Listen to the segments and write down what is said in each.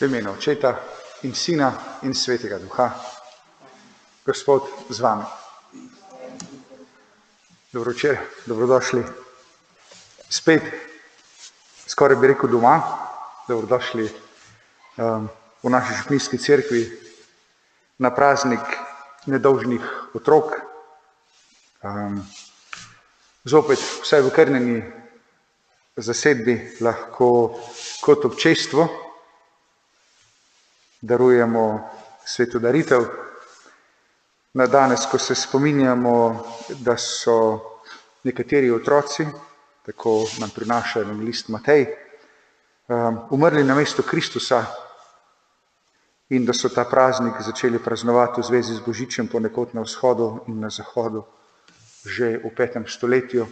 V imenu Očeta in Sina in Svetega Duha. Gospod z vami. Dobro večer, dobrodošli spet, skoraj bi rekel doma, dobrodošli v naši župnijski cerkvi na praznik nedolžnih otrok. Zopet vsaj v krnjeni zasedbi lahko kot občestvo darujemo sveto daritev. Na danes, ko se spominjamo, da so nekateri otroci, tako nam prinaša evangelist Matej, umrli namesto Kristusa in da so ta praznik začeli praznovati v zvezi z Božičem ponekod na vzhodu in na zahodu že v 5. stoletju.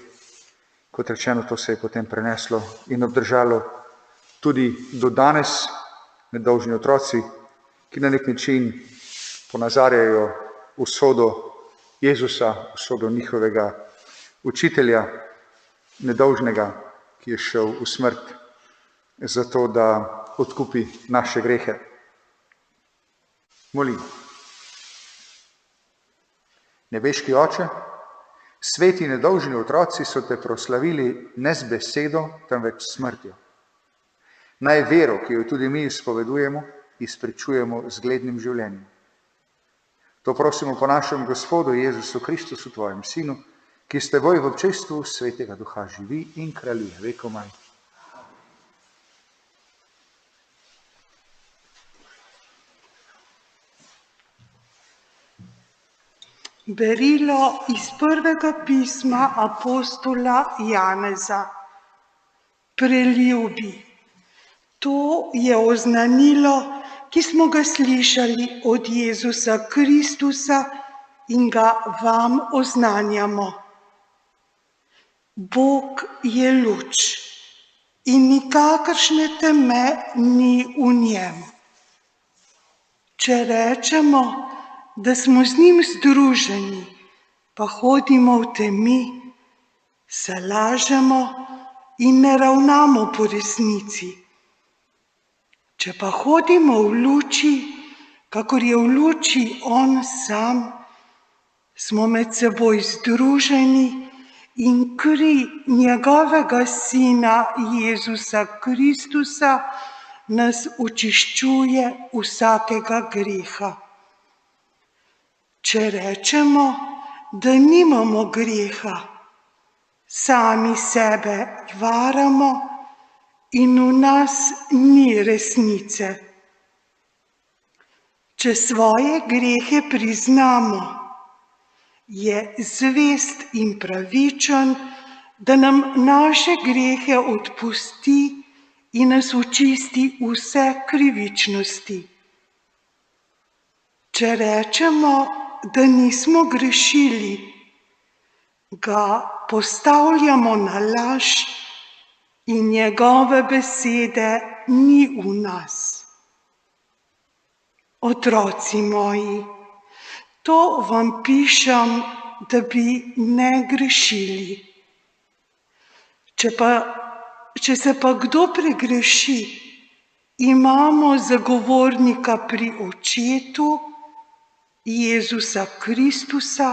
Kot rečeno, to se je potem preneslo in obdržalo tudi do danes. Nedolžni otroci, ki na nek način ponazarjajo usodo Jezusa, usodo njihovega učitelja, nedolžnega, ki je šel v smrt zato, da odkupi naše grehe. Molimo. Nebeški Oče, sveti nedolžni otroci so te proslavili ne z besedo, temveč s smrtjo. Naj vero, ki jo tudi mi izpovedujemo, izpričujemo zglednim življenjem. To prosimo po našem Gospodu Jezusu Kristusu, tvojem Sinu, ki s teboj v občestvu Svetega Duha živi in kraljuje vekomaj. Berilo iz prvega pisma apostola Janeza. Preljubi. To je oznanilo, ki smo ga slišali od Jezusa Kristusa in ga vam oznanjamo. Bog je luč in nikakršne teme ni v njem. Če rečemo, da smo z njim združeni, pa hodimo v temi, se lažemo in ne ravnamo po resnici. Če pa hodimo v luči, kakor je v luči on sam, smo med seboj združeni in kri njegovega Sina Jezusa Kristusa nas očiščuje vsakega greha. Če rečemo, da nimamo greha, sami sebe varamo in v nas ni resnice. Če svoje grehe priznamo, je zvest in pravičen, da nam naše grehe odpusti in nas očisti vse krivičnosti. Če rečemo, da nismo grešili, ga postavljamo na laž in njegove besede ni v nas. Otroci moji, to vam pišem, da bi ne grešili. Če se pa kdo pregreši, imamo zagovornika pri Očetu, Jezusa Kristusa,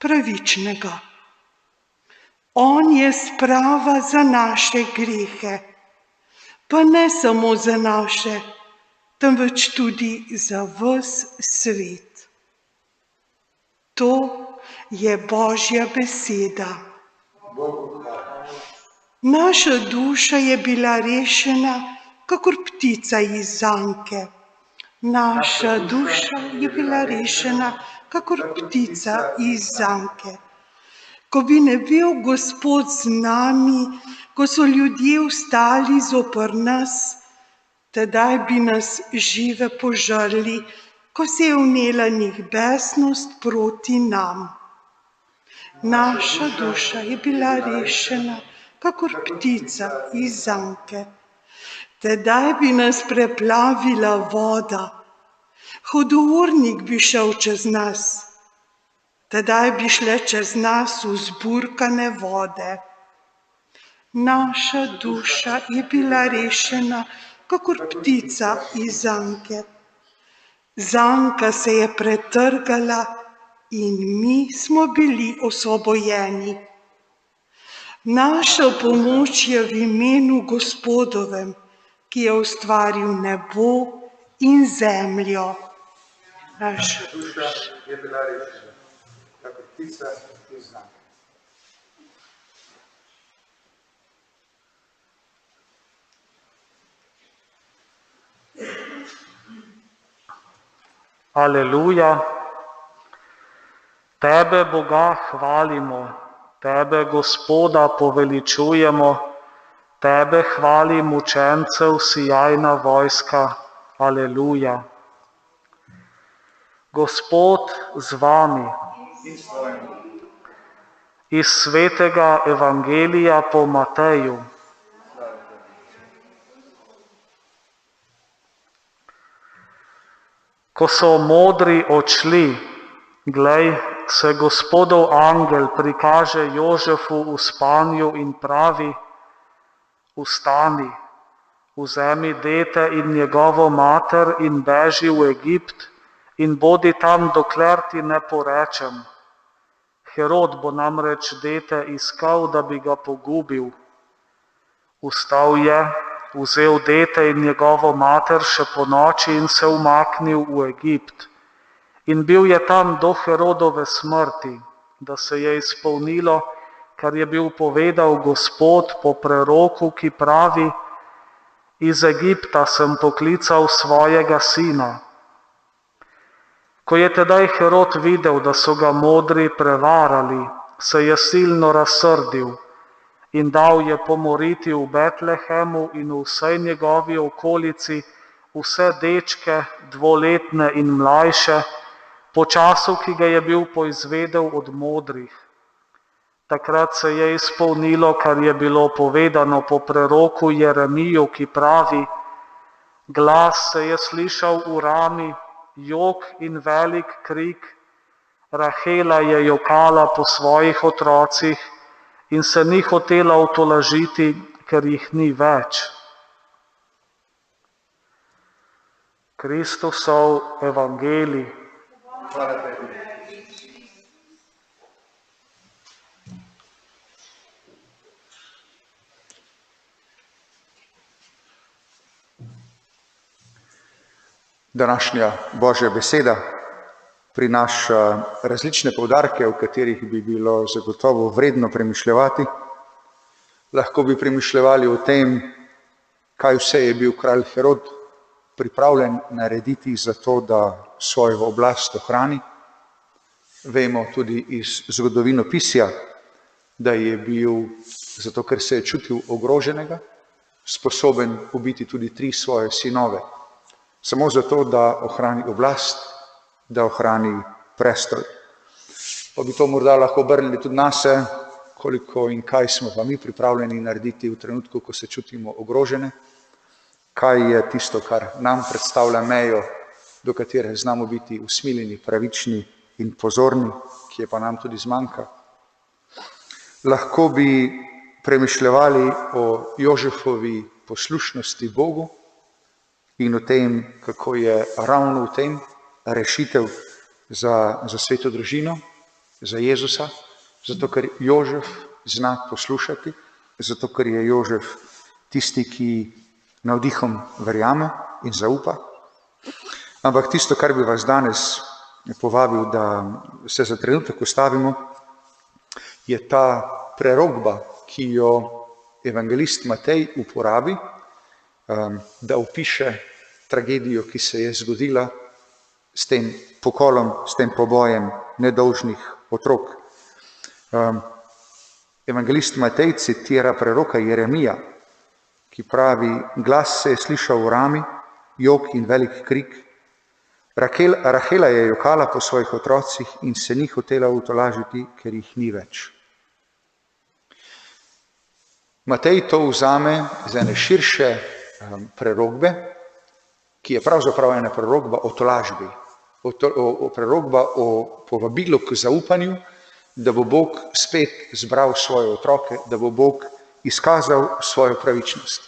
pravičnega. On je sprava za naše grehe, pa ne samo za naše, temveč tudi za ves svet. To je Božja beseda. Naša duša je bila rešena, kakor ptica iz zanke. Naša duša je bila rešena, kakor ptica iz zanke. Ko bi ne bil Gospod z nami, ko so ljudje vstali zoper nas, tedaj bi nas žive požrli, ko se je vnela njih besnost proti nam. Naša duša je bila rešena, kakor ptica iz zanke. Tedaj bi nas preplavila voda, hudournik bi šel čez nas, tedaj bi šle čez nas vzburkane vode. Naša duša je bila rešena, kakor ptica iz zanke. Zanka se je pretrgala in mi smo bili osvobojeni. Naša pomoč je v imenu Gospodovem, ki je ustvaril nebo in zemljo. Naša duša je bila rešena, kakor ptica iz zanke. Aleluja, Tebe, Boga, hvalimo, Tebe, Gospoda, poveličujemo, Tebe hvalim učencev, sijajna vojska, aleluja. Gospod z vami. Iz svetega evangelija po Mateju. Ko so modri odšli, glej, se Gospodov angel prikaže Jožefu v spanju in pravi: Vstani, vzemi dete in njegovo mater in beži v Egipt in bodi tam, dokler ti ne porečem. Herod bo namreč dete iskal, da bi ga pogubil. Vstal je, vzel dete in njegovo mater še ponoči in se umaknil v Egipt. In bil je tam do Herodove smrti, da se je izpolnilo, kar je bil povedal Gospod po preroku, ki pravi: Iz Egipta sem poklical svojega sina. Ko je tedaj Herod videl, da so ga modri prevarali, se je silno razsrdil in dal je pomoriti v Betlehemu in v vsej njegovi okolici vse dečke, dvoletne in mlajše, po času, ki ga je bil poizvedel od modrih. Takrat se je izpolnilo, kar je bilo povedano po preroku Jeremiju, ki pravi: Glas se je slišal v rami, jok in velik krik, Rahela je jokala po svojih otrocih in se ni hotela utolažiti, ker jih ni več. Kristusov evangelij. Hvala tebi. Današnja Božja beseda prinaša različne poudarke, o katerih bi bilo zagotovo vredno premišljevati. Lahko bi premišljevali o tem, kaj vse je bil kralj Herod pripravljen narediti za to, da svojo oblast ohrani. Vemo tudi iz zgodovinopisja, da je bil, zato ker se je čutil ogroženega, sposoben ubiti tudi 3 svoje sinove. Samo zato, da ohrani oblast, da ohrani prestol. Pa bi to morda lahko obrnili tudi nase, koliko in kaj smo pa mi pripravljeni narediti v trenutku, ko se čutimo ogrožene, kaj je tisto, kar nam predstavlja mejo, do katere znamo biti usmiljeni, pravični in pozorni, ki je pa nam tudi zmanjka. Lahko bi premišljevali o Jožefovi poslušnosti Bogu in o tem, kako je ravno v tem rešitev za sveto družino, za Jezusa, zato ker Jožef zna poslušati, zato ker je Jožef tisti, ki navdihom verjame in zaupa. Ampak tisto, kar bi vas danes povabil, da se za trenutek ustavimo, je ta prerokba, ki jo evangelist Matej uporabi, da opiše tragedijo, ki se je zgodila s tem pokolom, s tem pobojem nedolžnih otrok. Evangelist Matej citira preroka Jeremija, ki pravi: Glas se je slišal v rami, jok in velik krik. Rahela je jokala po svojih otrocih in se ni hotela utolažiti, ker jih ni več. Matej to vzame z ene širše prerokbe, ki je pravzaprav ena prerokba o tolažbi, prerokba o povabilu k zaupanju, da bo Bog spet zbral svoje otroke, da bo Bog izkazal svojo pravičnost.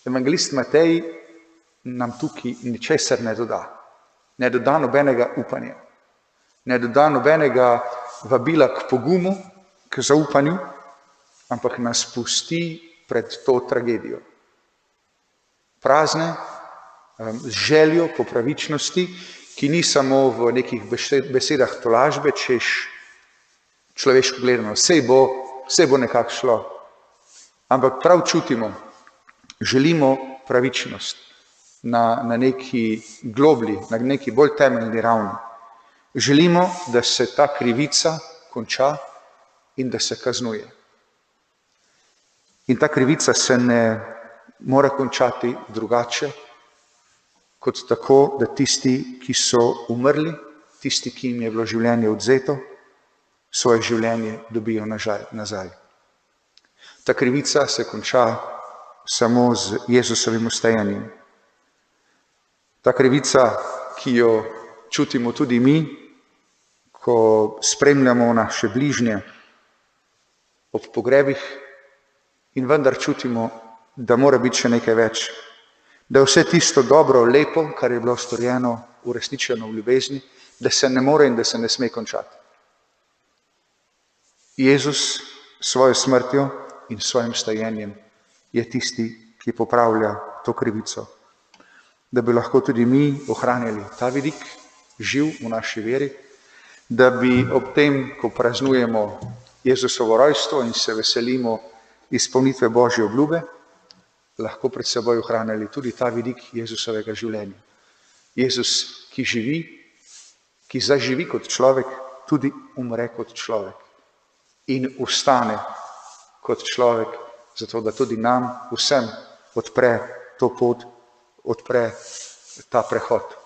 Evangelist Matej nam tukaj ničesar ne doda. Ne doda nobenega upanja. Ne doda nobenega vabila k pogumu, k zaupanju, ampak nas pusti pred to tragedijo. Prazne, z željo po pravičnosti, ki ni samo v nekih besedah tolažbe, češ človeško gledano, sej bo nekako šlo. Ampak prav čutimo, želimo pravičnost na neki globlji, na neki bolj temeljni ravni. Želimo, da se ta krivica konča in da se kaznuje. In ta krivica se ne mora končati drugače, kot tako, da tisti, ki so umrli, tisti, ki jim je bilo življenje odvzeto, svoje življenje dobijo nazaj. Ta krivica se konča samo z Jezusovim vstajanjem. Ta krivica, ki jo čutimo tudi mi, ko spremljamo naše bližnje ob pogrebih in vendar čutimo, da mora biti še nekaj več. Da je vse tisto dobro, lepo, kar je bilo storjeno, uresničeno v ljubezni, da se ne more in da se ne sme končati. Jezus s svojo smrtjo in svojim vstajenjem je tisti, ki popravlja to krivico. Da bi lahko tudi mi ohranjali ta vidik, živ v naši veri, da bi ob tem, ko praznujemo Jezusovo rojstvo in se veselimo izpolnitve Božje obljube, lahko pred seboj ohranjali tudi ta vidik Jezusovega življenja. Jezus, ki živi, ki zaživi kot človek, tudi umre kot človek in vstane kot človek, zato da tudi nam vsem odpre to pot, odpre ta prehod.